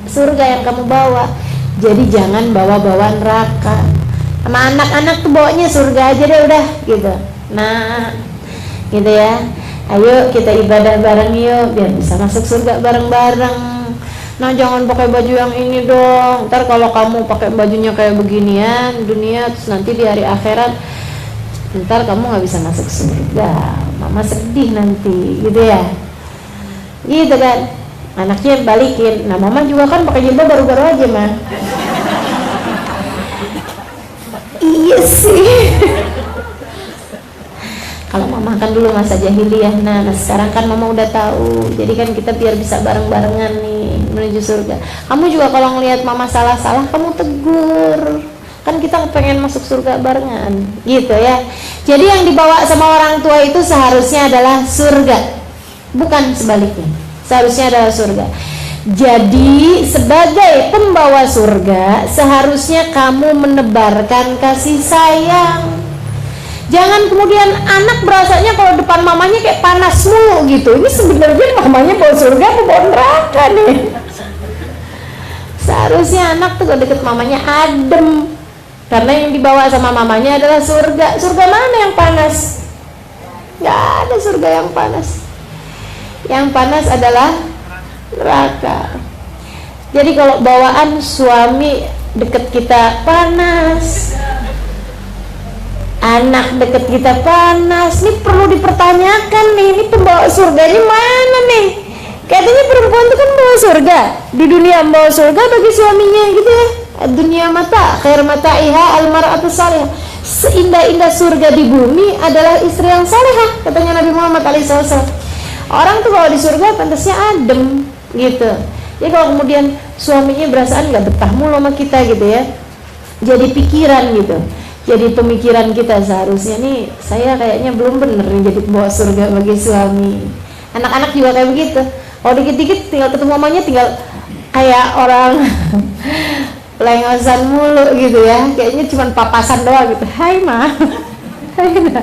surga yang kamu bawa. Jadi jangan bawa-bawa neraka. Sama anak-anak tuh bawanya surga aja deh udah gitu. Nah gitu ya, ayo kita ibadah bareng yuk biar bisa masuk surga bareng-bareng. Nah jangan pakai baju yang ini dong, ntar kalau kamu pakai bajunya kayak beginian dunia, terus nanti di hari akhirat ntar kamu nggak bisa masuk surga, mama sedih nanti gitu ya, gitu kan. Anaknya balikin, nah mama juga kan pakai jilbab baru-baru aja mah. Iya sih. Kalau mama kan dulu masa jahiliyah, nah sekarang kan mama udah tahu, jadi kan kita biar bisa bareng-barengan nih menuju surga. Kamu juga kalau ngelihat mama salah-salah kamu tegur, kan kita pengen masuk surga barengan gitu ya. Jadi yang dibawa sama orang tua itu seharusnya adalah surga, bukan sebaliknya, seharusnya adalah surga. Jadi sebagai pembawa surga seharusnya kamu menebarkan kasih sayang. Jangan kemudian anak berasanya kalau depan mamanya kayak panas mulu gitu. Ini sebenarnya mamanya bawa surga apa bawa neraka nih? Seharusnya anak tuh kalau deket mamanya adem, karena yang dibawa sama mamanya adalah surga. Surga mana yang panas? Gak ada surga yang panas. Yang panas adalah neraka. Jadi kalau bawaan suami deket kita panas, anak deket kita panas, ini perlu dipertanyakan nih, ini pembawa surganya mana nih? Katanya perempuan itu kan bawa surga, di dunia bawa surga bagi suaminya gitu ya. Dunia mata, khair mata'iha al-mar'atu salihah. Seindah-indah surga di bumi adalah istri yang salihah, katanya Nabi Muhammad SAW. Orang tuh kalau di surga pantasnya adem gitu. Jadi kalau kemudian suaminya berasaan nggak betah mulu sama kita gitu ya, jadi pikiran gitu. Jadi pemikiran kita seharusnya nih, saya kayaknya belum bener nih jadi pembawa surga bagi suami. Anak-anak juga kayak begitu. Kalau dikit-dikit tinggal ketemu mamanya tinggal kayak orang lengosan mulu gitu ya. Kayaknya cuma papasan doang gitu. Hai ma, hai ma.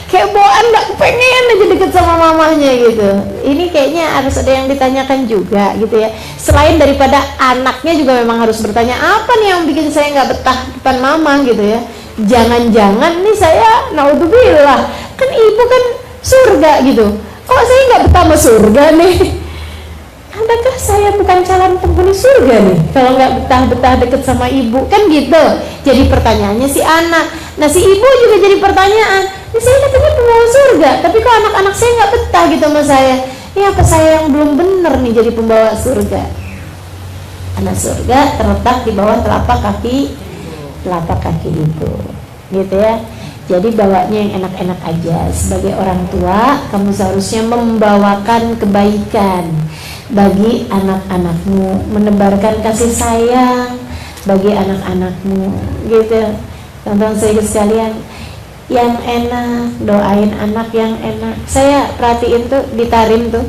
Kayak bawaan nggak pengen aja deket sama mamanya gitu. Ini kayaknya harus ada yang ditanyakan juga gitu ya. Selain daripada anaknya juga memang harus bertanya, apa nih yang bikin saya nggak betah depan mama gitu ya. Jangan-jangan nih saya naudzubillah, kan ibu kan surga gitu, kok saya nggak betah sama surga nih? Adakah saya bukan calon penghuni surga nih kalau nggak betah-betah deket sama ibu, kan gitu. Jadi pertanyaannya si anak, nah si ibu juga jadi pertanyaan, ini saya katanya pembawa surga, tapi kok anak-anak saya nggak betah gitu sama saya? Ini apa saya yang belum bener nih jadi pembawa surga? Anak surga terletak di bawah telapak kaki itu, gitu ya. Jadi bawanya yang enak-enak aja. Sebagai orang tua, kamu seharusnya membawakan kebaikan bagi anak-anakmu, menebarkan kasih sayang bagi anak-anakmu, gitu. Teman-teman saya sekalian, yang enak, doain anak yang enak. Saya perhatiin tuh di Tarim tuh,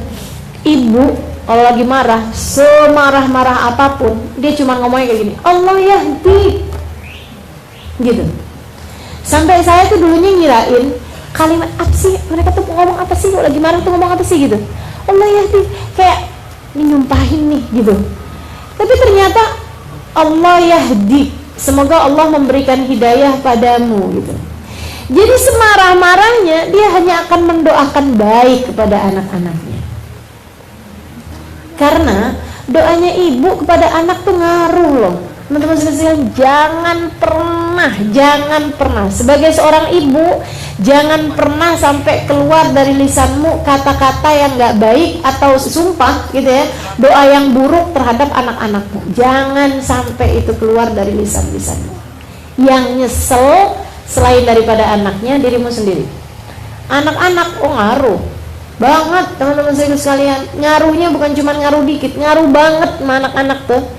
ibu kalau lagi marah, semarah-marah apapun, dia cuma ngomongnya kayak gini, Allah yahdi, gitu. Sampai saya tuh dulunya ngirain kalimat apa sih, mereka tuh ngomong apa sih, kalau lagi marah tuh ngomong apa sih gitu. Allah yahdi, kayak ini nyumpahin nih gitu. Tapi ternyata Allah yahdi, semoga Allah memberikan hidayah padamu gitu. Jadi semarah-marahnya dia hanya akan mendoakan baik kepada anak-anaknya. Karena doanya ibu kepada anak tuh ngaruh loh. Teman-teman sekalian, jangan pernah sebagai seorang ibu, jangan pernah sampai keluar dari lisanmu kata-kata yang gak baik atau sumpah gitu ya, doa yang buruk terhadap anak-anakmu. Jangan sampai itu keluar dari lisanmu. Yang nyesel selain daripada anaknya, dirimu sendiri. Anak-anak ngaruh banget teman-teman sekalian. Ngaruhnya bukan cuma ngaruh dikit, ngaruh banget sama anak-anak tuh.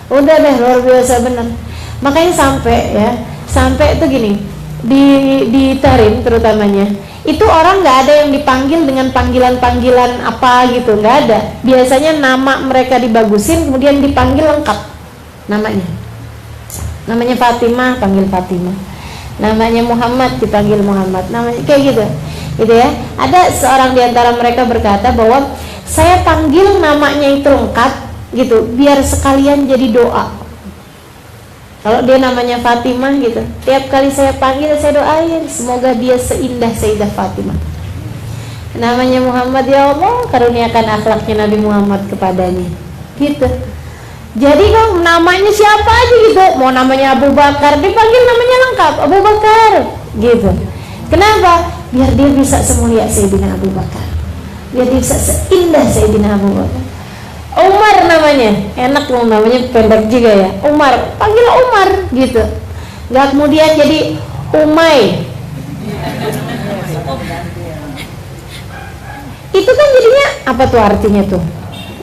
Udah deh, luar biasa benar. Makanya sampai itu gini, di Tarim terutamanya, itu orang nggak ada yang dipanggil dengan panggilan-panggilan apa gitu, nggak ada. Biasanya nama mereka dibagusin, kemudian dipanggil lengkap namanya Fatimah, panggil Fatimah, namanya Muhammad, dipanggil Muhammad, namanya kayak gitu ya. Ada seorang di antara mereka berkata bahwa saya panggil namanya itu lengkap gitu, biar sekalian jadi doa. Kalau dia namanya Fatimah gitu, tiap kali saya panggil saya doain semoga dia seindah Sayyidah Fatimah. Namanya Muhammad, ya Allah karuniakan akhlaknya Nabi Muhammad kepadanya gitu. Jadi kalau namanya siapa aja gitu, mau namanya Abu Bakar dipanggil namanya lengkap Abu Bakar gitu. Kenapa? Biar dia bisa semulia Sayyidina Abu Bakar, biar dia bisa seindah Sayyidina Abu Bakar. Umar namanya, enak loh namanya, pendek juga ya, Umar, panggil Umar gitu. Gak kemudian jadi Umay. Itu kan jadinya apa tuh artinya tuh?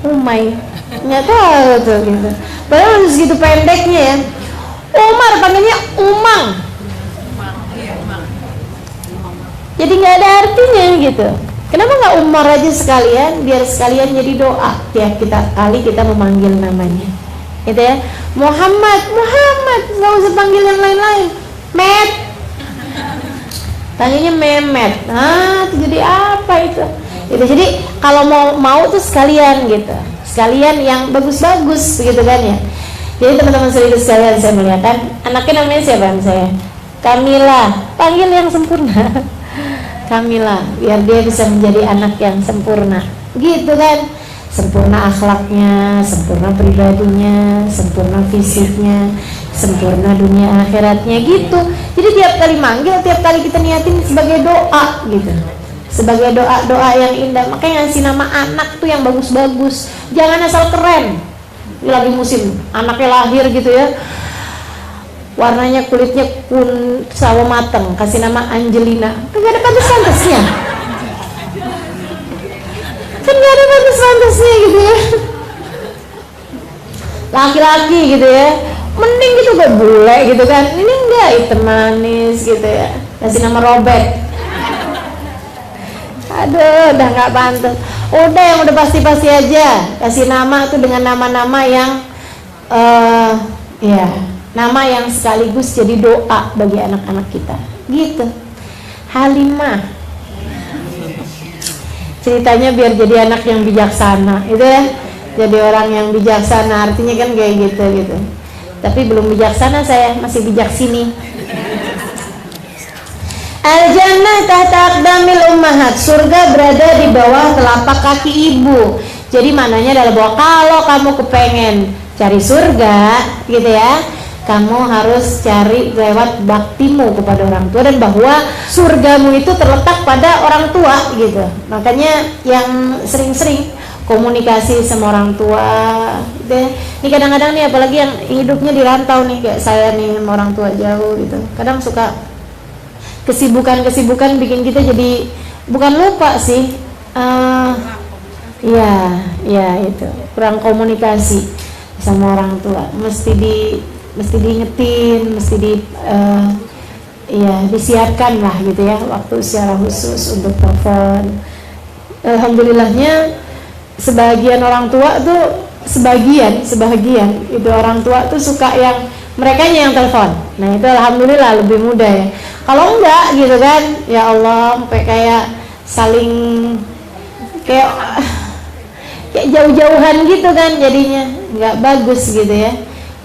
Umay, nggak tahu tuh gitu. Padahal segitu pendeknya ya. Umar panggilnya Umang. Jadi nggak ada artinya gitu. Kenapa nggak Umar aja sekalian, biar sekalian jadi doa tiap kali kita memanggil namanya, gitu ya. Muhammad, nggak usah panggil yang lain-lain. Met, panggilnya Memet. Itu jadi apa itu? Gitu. Jadi kalau mau tuh sekalian gitu, sekalian yang bagus-bagus, begitu kan ya. Jadi teman-teman sekalian, saya melihatkan anaknya namanya siapa saya? Kamila, panggil yang sempurna. Kamila, biar dia bisa menjadi anak yang sempurna, gitu kan? Sempurna akhlaknya, sempurna pribadinya, sempurna fisiknya, sempurna dunia akhiratnya, gitu. Jadi tiap kali manggil, tiap kali kita niatin sebagai doa, gitu. Sebagai doa yang indah. Makanya ngasih nama anak tuh yang bagus-bagus. Jangan asal keren. Lagi musim anaknya lahir gitu ya, warnanya kulitnya sawo mateng, kasih nama Angelina. Kan gak ada pantas-pantasnya. Kan gak ada pantas-pantasnya gitu ya. Laki-laki gitu ya, mending gitu gak bule gitu kan. Ini enggak, hitam manis gitu ya, kasih nama Robert. Aduh, udah gak pantas. Udah yang udah pasti-pasti aja, kasih nama tuh dengan nama-nama yang ya, nama yang sekaligus jadi doa bagi anak-anak kita, gitu. Halimah, ceritanya biar jadi anak yang bijaksana, itu ya. Jadi orang yang bijaksana, artinya kan kayak gitu. Tapi belum bijaksana, saya masih bijak sini. Al-jannah tahta aqdamil ummahat, surga berada di bawah telapak kaki ibu. Jadi maknanya adalah bahwa kalau kamu kepengen cari surga, gitu ya, kamu harus cari lewat baktimu kepada orang tua, dan bahwa surgamu itu terletak pada orang tua, gitu. Makanya yang sering-sering komunikasi sama orang tua, gitu ya. Ini kadang-kadang nih, apalagi yang hidupnya di rantau nih, kayak saya nih sama orang tua jauh gitu. Kadang suka kesibukan bikin kita jadi bukan lupa sih, ya itu kurang komunikasi sama orang tua. Mesti diingetin, disiapkan lah gitu ya waktu secara khusus untuk telepon. Alhamdulillahnya sebagian orang tua tuh sebagian itu orang tua tuh suka yang mereka yang telepon. Nah itu alhamdulillah lebih mudah ya. Kalau enggak gitu kan, ya Allah, sampai kayak saling kayak jauh-jauhan gitu kan, jadinya nggak bagus gitu ya.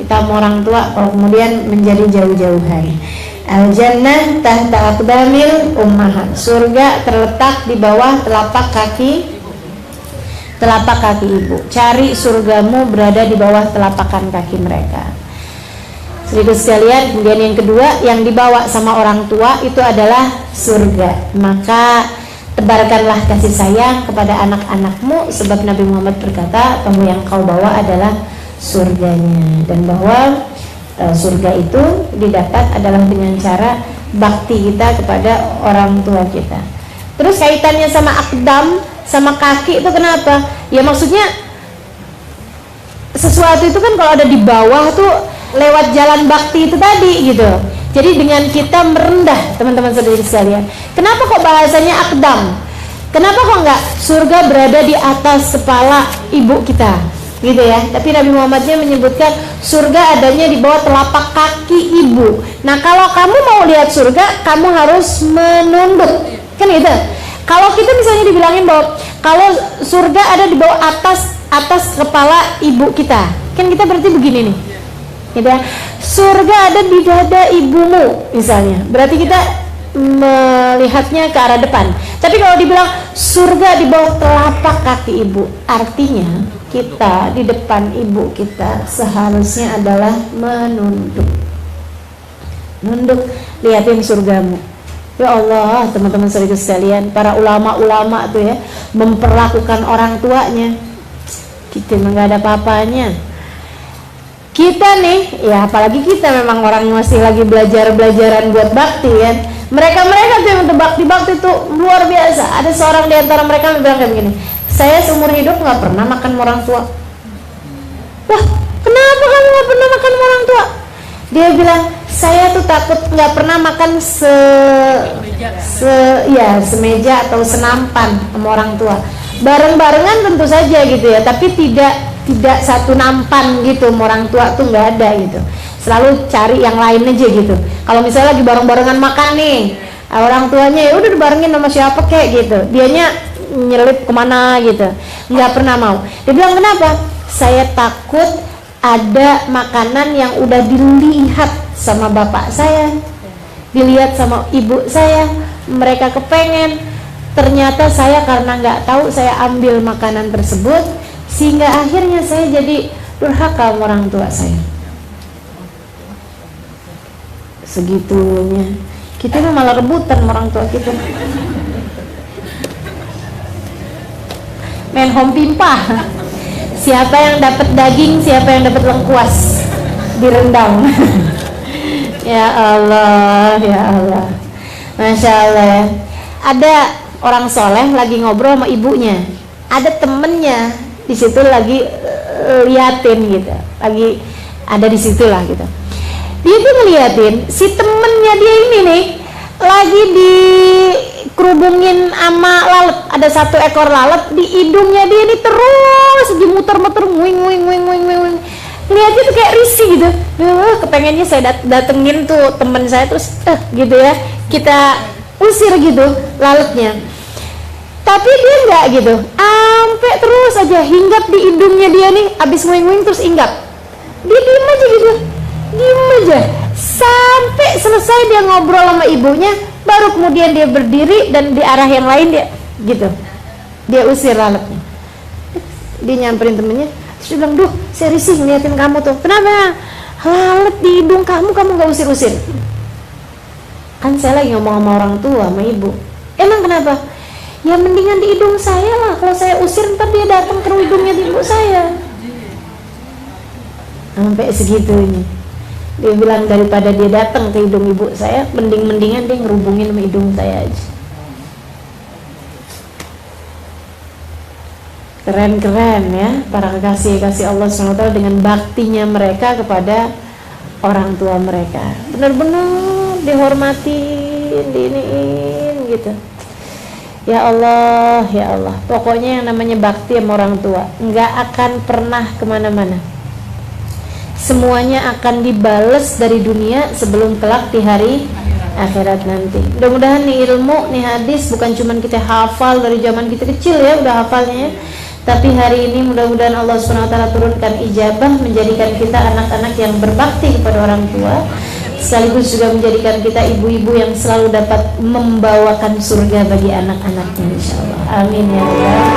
Kita mau orang tua kalau kemudian menjadi jauh-jauhan. Al-jannah tahta aqdamil ummahat, surga terletak di bawah telapak kaki ibu. Cari surgamu berada di bawah telapakan kaki mereka. Saudara sekalian, kemudian yang kedua yang dibawa sama orang tua itu adalah surga. Maka tebarkanlah kasih sayang kepada anak-anakmu, sebab Nabi Muhammad berkata, kamu yang kau bawa adalah surganya. Dan bahwa surga itu didapat adalah dengan cara bakti kita kepada orang tua kita. Terus kaitannya sama akdam, sama kaki itu kenapa? Ya maksudnya sesuatu itu kan kalau ada di bawah tuh lewat jalan bakti itu tadi gitu. Jadi dengan kita merendah, teman-teman saudari sekalian. Kenapa kok bahasanya akdam? Kenapa kok enggak surga berada di atas kepala ibu kita? Gitu ya. Tapi Nabi Muhammadnya menyebutkan surga adanya di bawah telapak kaki ibu. Nah, kalau kamu mau lihat surga, kamu harus menunduk. Kan gitu. Kalau kita misalnya dibilangin bahwa kalau surga ada di bawah atas kepala ibu kita, kan kita berarti begini nih, gitu ya. Surga ada di dada ibumu misalnya, berarti kita melihatnya ke arah depan. Tapi kalau dibilang surga di bawah telapak kaki ibu, artinya kita di depan ibu kita seharusnya adalah menunduk, lihatin surgamu. Ya Allah, teman-teman saudara sekalian, para ulama-ulama tuh ya memperlakukan orang tuanya, kita memang gak ada apa-apanya. Kita nih, ya apalagi kita memang orang yang masih lagi belajaran buat bakti kan. Mereka tuh yang untuk bakti tuh luar biasa. Ada seorang di antara mereka yang bilang kayak begini, saya seumur hidup gak pernah makan orang tua. Wah, kenapa kamu gak pernah makan orang tua? Dia bilang, saya tuh takut nggak pernah makan semeja atau senampan sama orang tua. Bareng-barengan tentu saja gitu ya, tapi tidak satu nampan gitu sama orang tua tuh nggak ada gitu. Selalu cari yang lain aja gitu. Kalau misalnya lagi bareng-barengan makan nih, orang tuanya ya udah dibarengin sama siapa kayak gitu, dianya nyelip kemana gitu, nggak pernah mau. Dia bilang, kenapa? Saya takut ada makanan yang udah dilihat sama bapak saya, dilihat sama ibu saya, mereka kepengen, ternyata saya karena nggak tahu saya ambil makanan tersebut, sehingga akhirnya saya jadi durhaka sama orang tua saya. Segitunya kita malah rebutan sama orang tua kita, main home pimpah. Siapa yang dapat daging, siapa yang dapat lengkuas, direndam. Ya Allah, ya Allah, Masya Allah ya. Ada orang soleh lagi ngobrol sama ibunya, ada temennya di situ lagi liatin gitu, lagi ada di situ lah gitu. Dia tuh ngeliatin si temennya dia ini nih lagi dikerubungin sama lalat. Ada satu ekor lalat di hidungnya dia ini, terus dimuter-muter, nguing. Lihatnya tuh kayak risih gitu. Kepengennya saya datengin tuh temen saya, terus gitu ya, kita usir gitu lalatnya. Tapi dia enggak gitu, sampai terus aja hinggap di hidungnya dia nih, abis nguing terus hinggap. Dia diem aja gitu, diem aja sampai selesai dia ngobrol sama ibunya, baru kemudian dia berdiri dan di arah yang lain dia gitu, dia usir lalatnya. Dia nyamperin temennya, terus dia bilang, duh saya risih ngeliatin kamu tuh, kenapa? Lalat di hidung kamu nggak usir-usir. Kan saya lagi ngomong sama orang tua, sama ibu. Emang kenapa? Ya mendingan di hidung saya lah, kalau saya usir ntar dia datang ke hidungnya ibu saya. Sampai segitunya. Dia bilang, daripada dia datang ke hidung ibu saya, mendingan dia ngerubungin sama hidung saya aja. Keren-keren ya para kekasih-kasih Allah SWT dengan baktinya mereka kepada orang tua mereka. Benar-benar dihormatin, diiniin gitu. Ya Allah, ya Allah. Pokoknya yang namanya bakti sama orang tua nggak akan pernah kemana-mana. Semuanya akan dibales dari dunia sebelum kelak di hari akhirat nanti. Mudah-mudahan nih ilmu, nih hadis bukan cuma kita hafal dari zaman kita kecil ya, udah hafalnya ya. Tapi hari ini mudah-mudahan Allah SWT turunkan ijabah, menjadikan kita anak-anak yang berbakti kepada orang tua, sekaligus juga menjadikan kita ibu-ibu yang selalu dapat membawakan surga bagi anak-anaknya, insyaallah. Amin ya Allah.